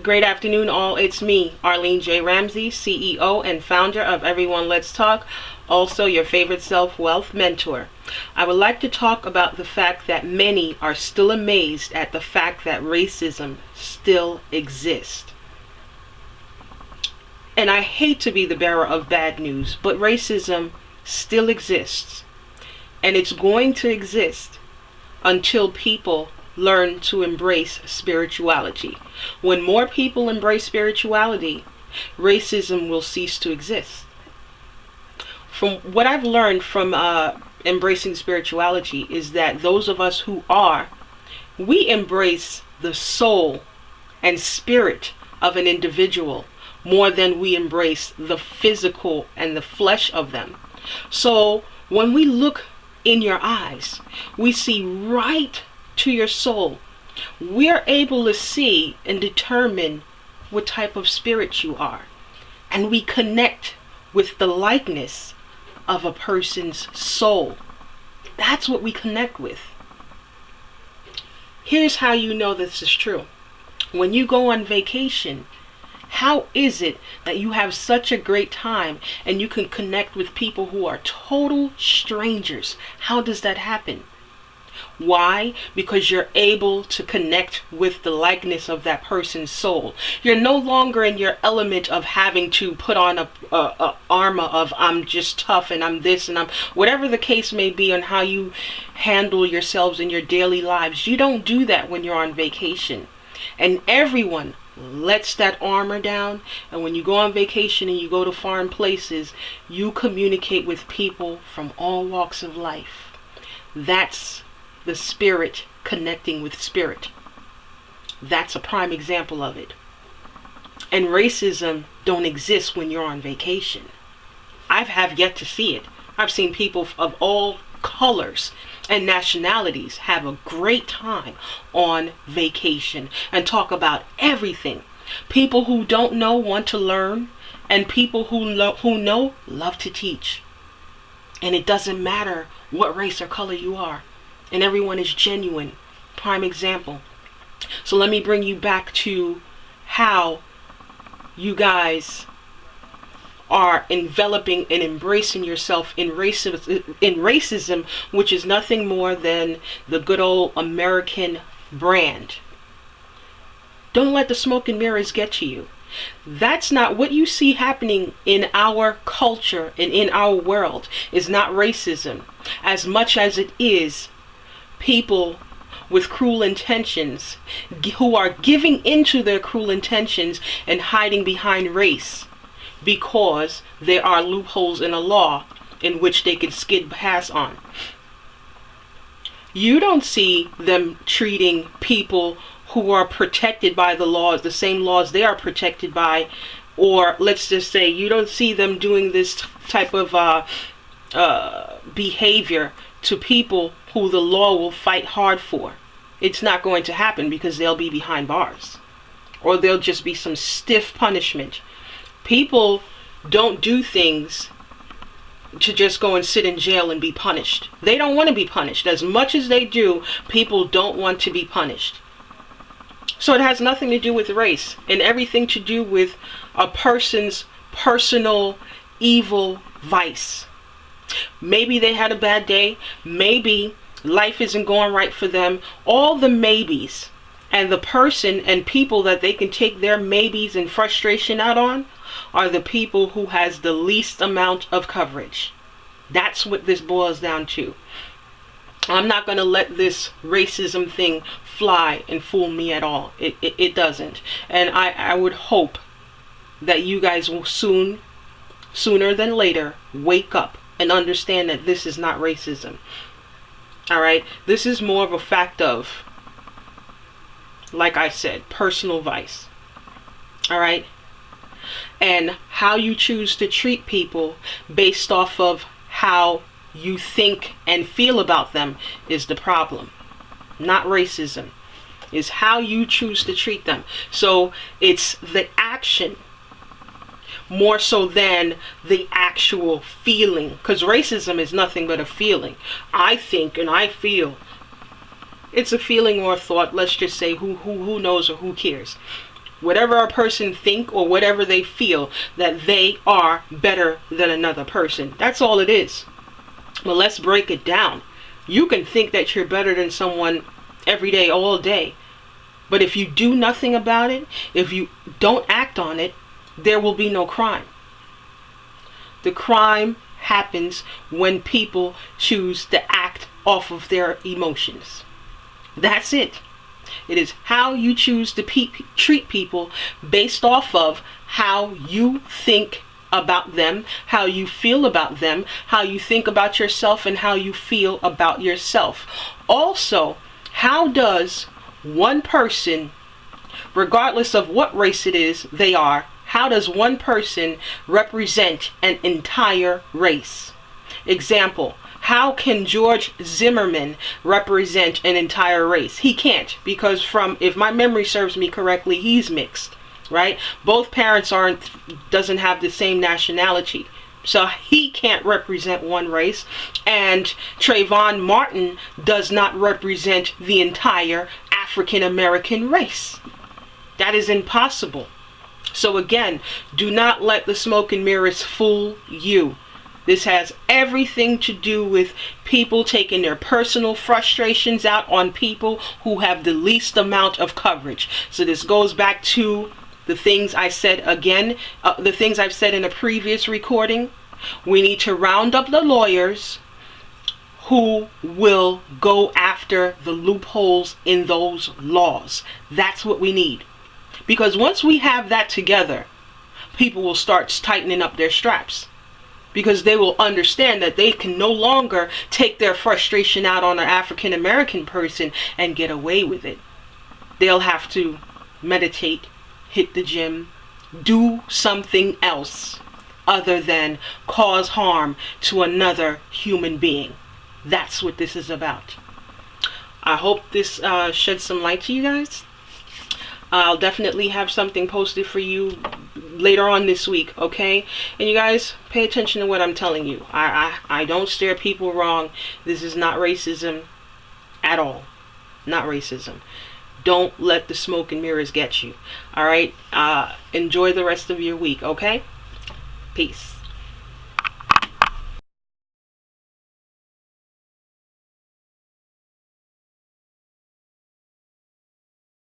Great afternoon, all. It's me, Arlene J. Ramsey, CEO and founder of Everyone Let's Talk, also your favorite self-wealth mentor. I would like to talk about the fact that many are still amazed at the fact that racism still exists. And I hate to be the bearer of bad news, but racism still exists. And it's going to exist until people learn to embrace spirituality. When more people embrace spirituality, racism will cease to exist. From what I've learned from embracing spirituality is that those of us we embrace the soul and spirit of an individual more than we embrace the physical and the flesh of them. So when we look in your eyes, we see right to your soul. We are able to see and determine what type of spirit you are. And we connect with the likeness of a person's soul. That's what we connect with. Here's how you know this is true. When you go on vacation, how is it that you have such a great time and you can connect with people who are total strangers? How does that happen? Why? Because you're able to connect with the likeness of that person's soul. You're no longer in your element of having to put on a armor of I'm just tough and I'm this and I'm whatever the case may be on how you handle yourselves in your daily lives. You don't do that when you're on vacation. And everyone lets that armor down, and when you go on vacation and you go to foreign places, you communicate with people from all walks of life. That's the spirit connecting with spirit. That's a prime example of it. And racism don't exist when you're on vacation. I have yet to see it. I've seen people of all colors and nationalities have a great time on vacation and talk about everything. People who don't know want to learn, and people who know love to teach. And it doesn't matter what race or color you are. And everyone is genuine. Prime example. So let me bring you back to how you guys are enveloping and embracing yourself in racism, which is nothing more than the good old American brand. Don't let the smoke and mirrors get to you. That's not what you see happening in our culture and in our world. Is not racism as much as it is people with cruel intentions who are giving into their cruel intentions and hiding behind race because there are loopholes in a law in which they can skid past on. You don't see them treating people who are protected by the laws, the same laws they are protected by, or let's just say you don't see them doing this type of behavior to people who the law will fight hard for. It's not going to happen because they'll be behind bars, or there'll just be some stiff punishment. People don't do things to just go and sit in jail and be punished. They don't want to be punished. As much as they do, people don't want to be punished. So it has nothing to do with race and everything to do with a person's personal evil vice. Maybe they had a bad day. Maybe life isn't going right for them. All the maybes, and the person and people that they can take their maybes and frustration out on are the people who has the least amount of coverage. That's what this boils down to. I'm not going to let this racism thing fly and fool me at all. It doesn't. And I would hope that you guys will sooner than later, wake up and understand that this is not racism. Alright? This is more of a fact of, like I said, personal vice. Alright? And how you choose to treat people based off of how you think and feel about them is the problem. Not racism. It's how you choose to treat them. So it's the action more so than the actual feeling, because racism is nothing but a feeling. I think and I feel. It's a feeling or a thought. Let's just say who knows or who cares. Whatever a person think or whatever they feel, that they are better than another person. That's all it is. But let's break it down. You can think that you're better than someone every day, all day. But if you do nothing about it, if you don't act on it, there will be no crime. The crime happens when people choose to act off of their emotions. That's it. It is how you choose to treat people based off of how you think about them, how you feel about them, how you think about yourself, and how you feel about yourself. Also, how does one person, regardless of what race it is they are, how does one person represent an entire race? Example, how can George Zimmerman represent an entire race? He can't, because if my memory serves me correctly, he's mixed, right? Both parents doesn't have the same nationality. So he can't represent one race, and Trayvon Martin does not represent the entire African American race. That is impossible. So again, do not let the smoke and mirrors fool you. This has everything to do with people taking their personal frustrations out on people who have the least amount of coverage. So this goes back to the things I said again, the things I've said in a previous recording. We need to round up the lawyers who will go after the loopholes in those laws. That's what we need. Because once we have that together, people will start tightening up their straps. Because they will understand that they can no longer take their frustration out on an African American person and get away with it. They'll have to meditate, hit the gym, do something else other than cause harm to another human being. That's what this is about. I hope this sheds some light to you guys. I'll definitely have something posted for you later on this week, okay? And you guys, pay attention to what I'm telling you. I don't steer people wrong. This is not racism at all. Not racism. Don't let the smoke and mirrors get you. All right? Enjoy the rest of your week, okay? Peace.